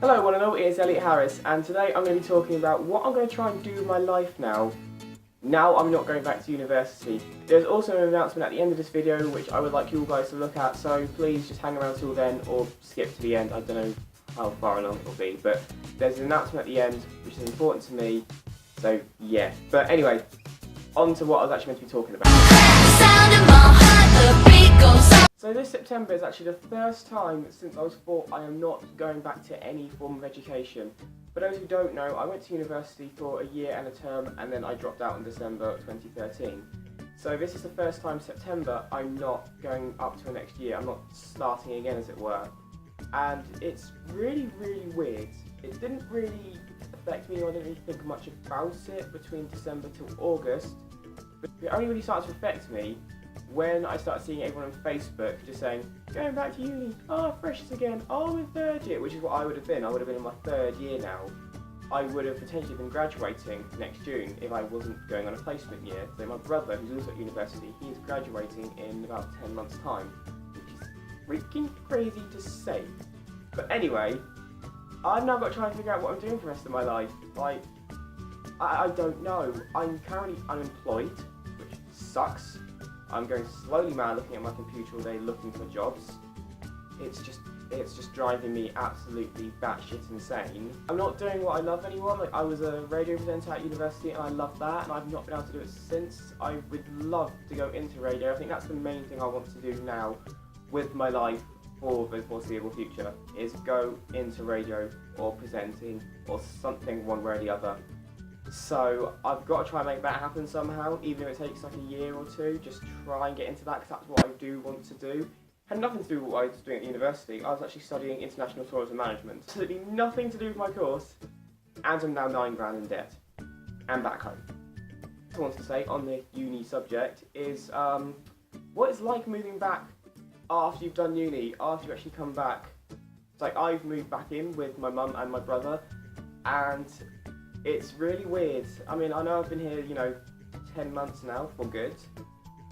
Hello one and all, it's Elliot Harris, and today I'm going to be talking about what I'm going to try and do with my life now. Now I'm not going back to university. There's also an announcement at the end of this video which I would like you all guys to look at, so please just hang around till then or skip to the end. I don't know how far along it will be, but there's an announcement at the end which is important to me, so yeah. But anyway, on to what I was actually meant to be talking about. So this September is actually the first time since I was 4 I am not going back to any form of education. For those who don't know, I went to university for a year and a term and then I dropped out in December 2013. So this is the first time September I'm not going up to the next year, I'm not starting again as it were. And it's really weird. It didn't really affect me, I didn't really think much about it between December till August. But it only really started to affect me when I started seeing everyone on Facebook just saying, going back to uni, oh freshers again, oh in third year, which is what I would have been. I would have been in my third year now. I would have potentially been graduating next June if I wasn't going on a placement year. So my brother, who's also at university, he is graduating in about 10 months time, which is freaking crazy to say. But anyway, I've now got to try and figure out what I'm doing for the rest of my life. Like, I don't know. I'm currently unemployed, which sucks. I'm going slowly mad looking at my computer all day looking for jobs. It's just driving me absolutely batshit insane. I'm not doing what I love anymore. Like, I was a radio presenter at university and I loved that, and I've not been able to do it since. I would love to go into radio. I think that's the main thing I want to do now with my life for the foreseeable future, is go into radio or presenting or something one way or the other. So I've got to try and make that happen somehow, even if it takes like a year or two. Just try and get into that, because that's what I do want to do. Had nothing to do with what I was doing at university. I was actually studying international tourism management. Absolutely nothing to do with my course, and I'm now 9 grand in debt, and back home. What I want to say on the uni subject is what it's like moving back after you've done uni, after you actually come back. It's like I've moved back in with my mum and my brother, and it's really weird. I mean, I know I've been here, 10 months now for good,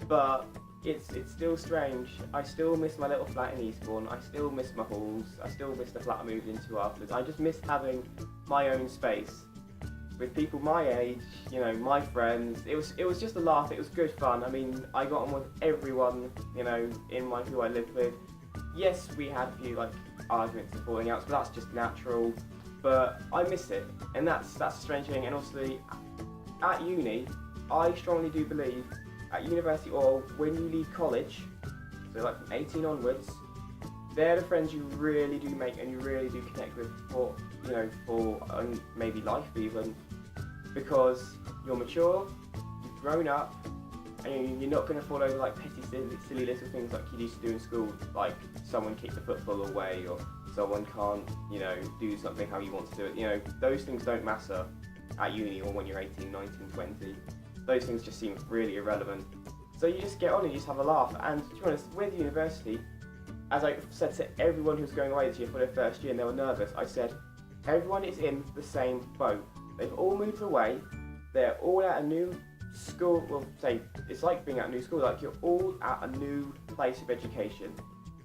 but it's still strange. I still miss my little flat in Eastbourne, I still miss my halls, I still miss the flat I moved into afterwards. I just miss having my own space with people my age, my friends. It was just a laugh, it was good fun. I mean, I got on with everyone, in who I lived with. Yes, we had a few arguments and falling outs, but that's just natural. But I miss it, and that's a strange thing. And obviously, at uni, I strongly do believe, at university or when you leave college, so like from 18 onwards, they're the friends you really do make and you really do connect with for maybe life even, because you're mature, you've grown up, and you're not going to fall over like petty, silly little things like you used to do in school, like someone kicked the football away or someone can't, do something how you want to do it. Those things don't matter at uni or when you're 18, 19, 20. Those things just seem really irrelevant. So you just get on and you just have a laugh. And to be honest, with university, as I said to everyone who's going away this year for their first year and they were nervous, I said, everyone is in the same boat. They've all moved away, they're all at a new school, well, say, it's like being at a new school, like you're all at a new place of education.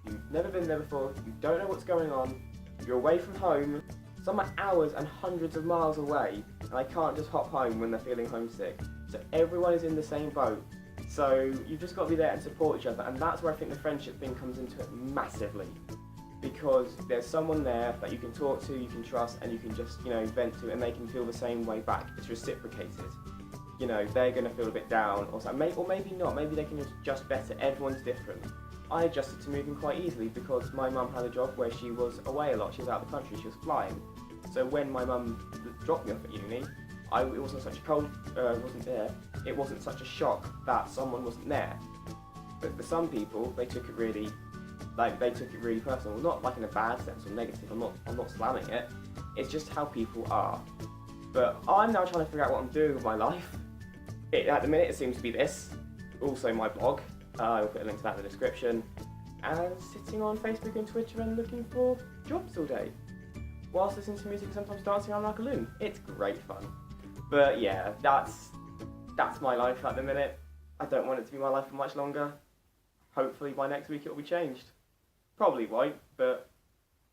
You've never been there before, you don't know what's going on, you're away from home, some are hours and hundreds of miles away, and I can't just hop home when they're feeling homesick. So everyone is in the same boat. So you've just got to be there and support each other, and that's where I think the friendship thing comes into it massively. Because there's someone there that you can talk to, you can trust, and you can just, vent to, and they can feel the same way back. It's reciprocated. They're going to feel a bit down, or maybe not, maybe they can adjust better. Everyone's different. I adjusted to moving quite easily because my mum had a job where she was away a lot, she was out of the country, she was flying. So when my mum dropped me off at uni, it wasn't such a cold, it wasn't such a shock that someone wasn't there. But for some people, they took it really personal. Not like in a bad sense or negative, I'm not slamming it. It's just how people are. But I'm now trying to figure out what I'm doing with my life. At the minute it seems to be this. Also my blog, I'll put a link to that in the description. And sitting on Facebook and Twitter and looking for jobs all day. Whilst listening to music and sometimes dancing around like a loon. It's great fun. But yeah, that's my life at the minute. I don't want it to be my life for much longer. Hopefully by next week it will be changed. Probably won't, but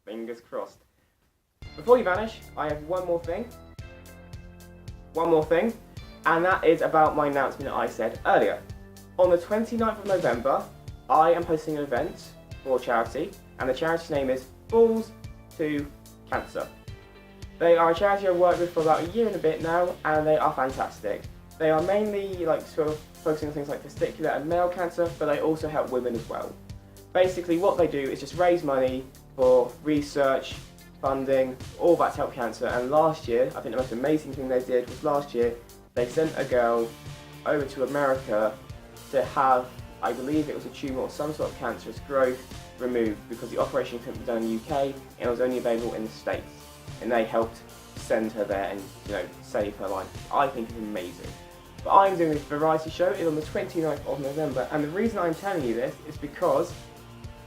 fingers crossed. before you vanish, I have one more thing, and that is about my announcement I said earlier. On the 29th of November, I am hosting an event for charity, and the charity's name is Balls to Cancer. They are a charity I've worked with for about a year and a bit now, and they are fantastic. They are mainly sort of focusing on things like testicular and male cancer, but they also help women as well. Basically what they do is just raise money for research, funding, all that to help cancer. And last year, I think the most amazing thing they did was last year they sent a girl over to America to have, I believe it was a tumour or some sort of cancerous growth removed, because the operation couldn't be done in the UK and it was only available in the States. And they helped send her there and save her life. I think it's amazing. But I'm doing this variety show. It's on the 29th of November, and the reason I'm telling you this is because,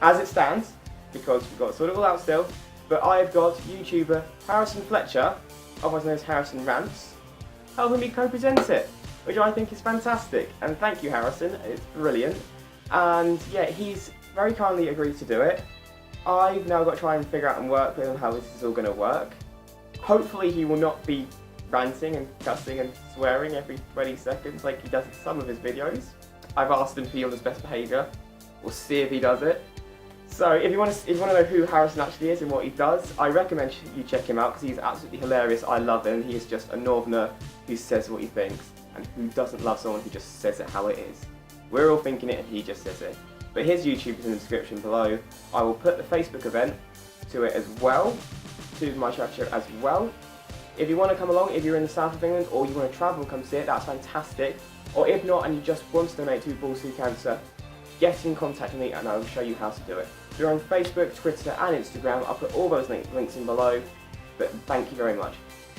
as it stands, because we've got to sort it all out still, but I've got YouTuber Harrison Fletcher, otherwise known as Harrison Rants, helping me co-present it, which I think is fantastic. And thank you, Harrison, it's brilliant. And yeah, he's very kindly agreed to do it. I've now got to try and figure out and work with him how this is all going to work. Hopefully he will not be ranting and cussing and swearing every 20 seconds like he does in some of his videos. I've asked him to be on his best behaviour. We'll see if he does it. So if you want to know who Harrison actually is and what he does, I recommend you check him out because he's absolutely hilarious. I love him. He is just a northerner who says what he thinks and who doesn't love someone who just says it how it is. We're all thinking it and he just says it. But his YouTube is in the description below. I will put the Facebook event to it as well, to my charity show as well. If you want to come along, if you're in the south of England or you want to travel and come see it, that's fantastic. Or if not and you just want to donate to Balls to Cancer, get in contact with me and I will show you how to do it. If you're on Facebook, Twitter and Instagram, I'll put all those links in below. But thank you very much.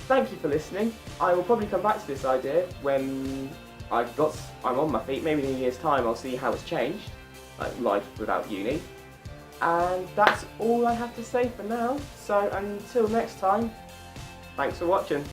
Thank you for listening. I will probably come back to this idea when I'm on my feet. Maybe in a year's time I'll see how it's changed, like life without uni. And that's all I have to say for now. So until next time, thanks for watching.